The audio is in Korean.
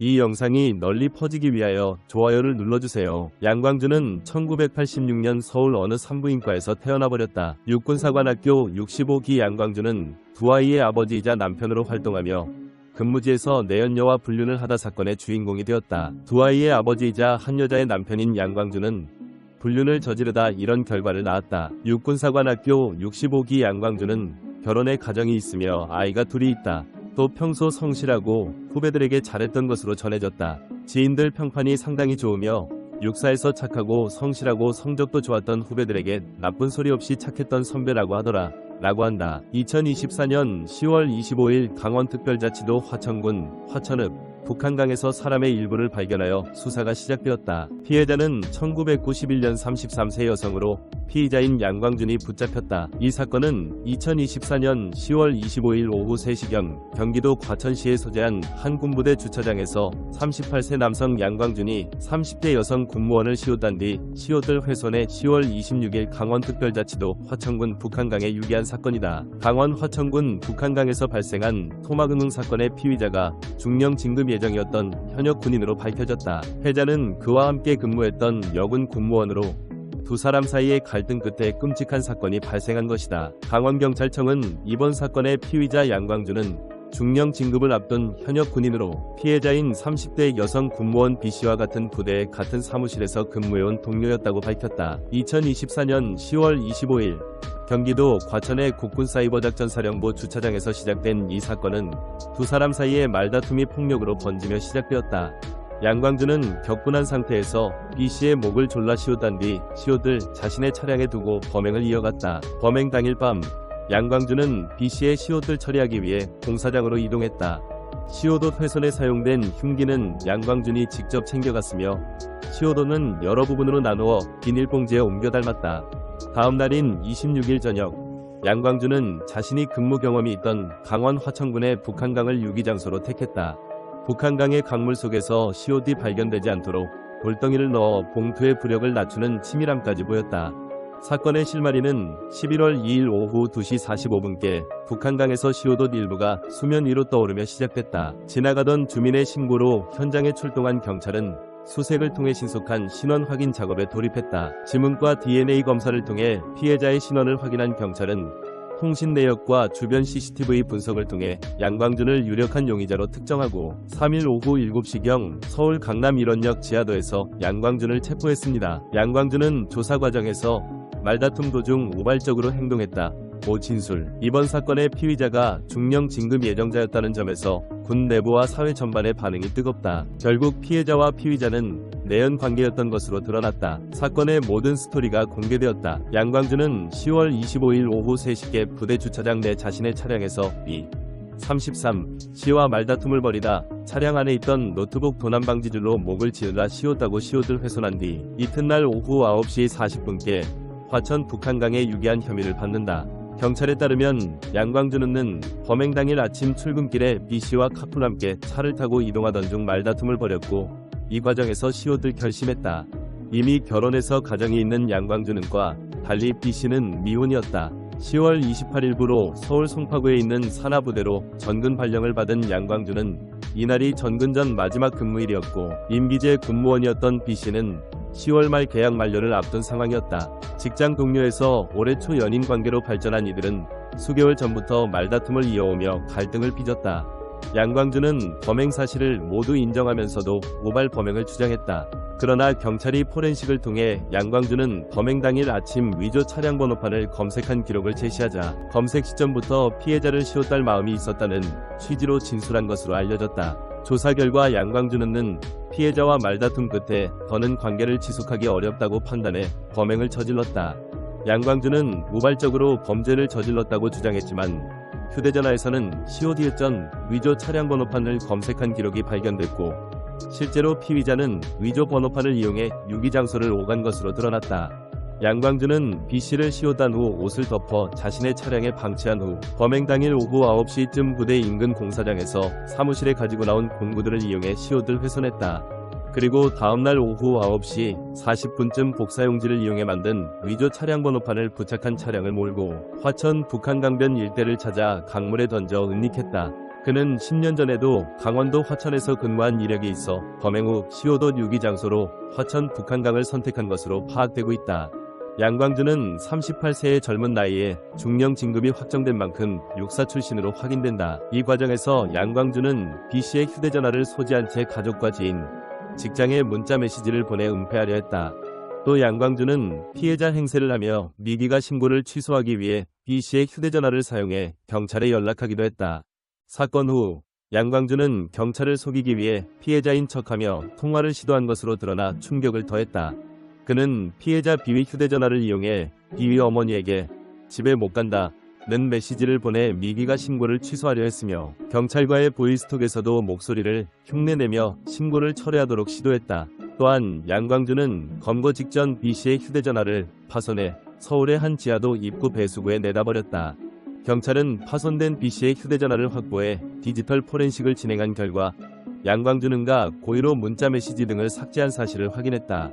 이 영상이 널리 퍼지기 위하여 좋아요를 눌러주세요. 양광주는 1986년 서울 어느 산부인과에서 태어나버렸다. 육군사관학교 65기 양광주는 두 아이의 아버지이자 남편으로 활동하며 근무지에서 내연녀와 불륜을 하다 사건의 주인공이 되었다. 두 아이의 아버지이자 한 여자의 남편인 양광주는 불륜을 저지르다 이런 결과를 낳았다. 육군사관학교 65기 양광주는 결혼해 가정이 있으며 아이가 둘이 있다. 또 평소 성실하고 후배들에게 잘했던 것으로 전해졌다. 지인들 평판이 상당히 좋으며 육사에서 착하고 성실하고 성적도 좋았던 후배들에게 나쁜 소리 없이 착했던 선배라고 하더라. 라고 한다. 2024년 10월 25일 강원특별자치도 화천군 화천읍 북한강에서 사람의 일부를 발견하여 수사가 시작되었다. 피해자는 1991년 33세 여성으로 피의자인 양광준이 붙잡혔다. 이 사건은 2024년 10월 25일 오후 3시경 경기도 과천시에 소재한 한 군부대 주차장에서 38세 남성 양광준이 30대 여성 군무원을 시옷한 뒤 시옷을 훼손해 10월 26일 강원특별자치도 화천군 북한강에 유기한 사건이다. 강원 화천군 북한강에서 발생한 토막응응 사건의 피의자가 중령 진급 예정이었던 현역 군인으로 밝혀졌다. 피해자는 그와 함께 근무했던 여군 군무원으로 두 사람 사이의 갈등 끝에 끔찍한 사건이 발생한 것이다. 강원경찰청은 이번 사건의 피의자 양광주는 중령 진급을 앞둔 현역 군인으로 피해자인 30대 여성 군무원 B씨와 같은 부대의 같은 사무실에서 근무해온 동료였다고 밝혔다. 2024년 10월 25일 경기도 과천의 국군사이버작전사령부 주차장에서 시작된 이 사건은 두 사람 사이의 말다툼이 폭력으로 번지며 시작되었다. 양광주는 격분한 상태에서 B씨의 목을 졸라 시옷한 뒤 시옷을 자신의 차량에 두고 범행을 이어갔다. 범행 당일 밤 양광주는 B씨의 시옷을 처리하기 위해 공사장으로 이동했다. 시옷옷 훼손에 사용된 흉기는 양광준이 직접 챙겨갔으며 시옷옷은 여러 부분으로 나누어 비닐봉지에 옮겨 담았다. 다음 날인 26일 저녁 양광주는 자신이 근무 경험이 있던 강원 화천군의 북한강을 유기장소로 택했다. 북한강의 강물 속에서 시옷이 발견되지 않도록 돌덩이를 넣어 봉투의 부력을 낮추는 치밀함까지 보였다. 사건의 실마리는 11월 2일 오후 2시 45분께 북한강에서 시옷옷 일부가 수면 위로 떠오르며 시작됐다. 지나가던 주민의 신고로 현장에 출동한 경찰은 수색을 통해 신속한 신원 확인 작업에 돌입했다. 지문과 DNA 검사를 통해 피해자의 신원을 확인한 경찰은 통신 내역과 주변 CCTV 분석을 통해 양광준을 유력한 용의자로 특정하고 3일 오후 7시경 서울 강남 1원역 지하도에서 양광준을 체포했습니다. 양광준은 조사 과정에서 말다툼 도중 우발적으로 행동했다. 모 진술. 이번 사건의 피의자가 중령 진급 예정자였다는 점에서 군 내부와 사회 전반의 반응이 뜨겁다. 결국 피해자와 피의자는 내연 관계였던 것으로 드러났다. 사건의 모든 스토리가 공개되었다. 양광주는 10월 25일 오후 3시께 부대 주차장 내 자신의 차량에서 B33C와 말다툼을 벌이다 차량 안에 있던 노트북 도난방지줄로 목을 지르다 시옷하고 시옷을 훼손한 뒤 이튿날 오후 9시 40분께 화천 북한강에 유기한 혐의를 받는다. 경찰에 따르면 양광준은 범행 당일 아침 출근길에 B씨와 카풀 함께 차를 타고 이동하던 중 말다툼을 벌였고 이 과정에서 시옷을 결심했다. 이미 결혼해서 가정이 있는 양광준과 달리 B씨는 미혼이었다. 10월 28일부로 서울 송파구에 있는 산하부대로 전근 발령을 받은 양광준은 이날이 전근 전 마지막 근무일이었고 임기제 군무원이었던 B씨는 10월 말 계약 만료를 앞둔 상황이었다. 직장 동료에서 올해 초 연인 관계로 발전한 이들은 수개월 전부터 말다툼을 이어오며 갈등을 빚었다. 양광준은 범행 사실을 모두 인정하면서도 모발 범행을 주장했다. 그러나 경찰이 포렌식을 통해 양광준은 범행 당일 아침 위조 차량 번호판을 검색한 기록을 제시하자 검색 시점부터 피해자를 시옷할 마음이 있었다는 취지로 진술한 것으로 알려졌다. 조사 결과 양광준은 피해자와 말다툼 끝에 더는 관계를 지속하기 어렵다고 판단해 범행을 저질렀다. 양광준은 우발적으로 범죄를 저질렀다고 주장했지만 휴대전화에서는 시옷 전 위조 차량 번호판을 검색한 기록이 발견됐고 실제로 피의자는 위조 번호판을 이용해 유기장소를 오간 것으로 드러났다. 양광준은 B씨를 시옷한 후 옷을 덮어 자신의 차량에 방치한 후 범행 당일 오후 9시쯤 부대 인근 공사장에서 사무실에 가지고 나온 공구들을 이용해 시옷을 훼손했다. 그리고 다음날 오후 9시 40분쯤 복사용지를 이용해 만든 위조 차량 번호판을 부착한 차량을 몰고 화천 북한강변 일대를 찾아 강물에 던져 은닉했다. 그는 10년 전에도 강원도 화천에서 근무한 이력이 있어 범행 후 시오도 유기 장소로 화천 북한강을 선택한 것으로 파악되고 있다. 양광주는 38세의 젊은 나이에 중령 진급이 확정된 만큼 육사 출신으로 확인된다. 이 과정에서 양광주는 B씨의 휴대전화를 소지한 채 가족과 지인, 직장에 문자 메시지를 보내 은폐하려 했다. 또 양광주는 피해자 행세를 하며 미기가 신고를 취소하기 위해 B씨의 휴대전화를 사용해 경찰에 연락하기도 했다. 사건 후 양광주는 경찰을 속이기 위해 피해자인 척하며 통화를 시도한 것으로 드러나 충격을 더했다. 그는 피해자 B의 휴대전화를 이용해 B의 어머니에게 집에 못 간다 는 메시지를 보내 미기가 신고를 취소하려 했으며 경찰과의 보이스톡에서도 목소리를 흉내내며 신고를 철회하도록 시도했다. 또한 양광주는 검거 직전 B씨의 휴대전화를 파손해 서울의 한 지하도 입구 배수구에 내다버렸다. 경찰은 파손된 B씨의 휴대전화를 확보해 디지털 포렌식을 진행한 결과 양광주는가 고의로 문자 메시지 등을 삭제한 사실을 확인했다.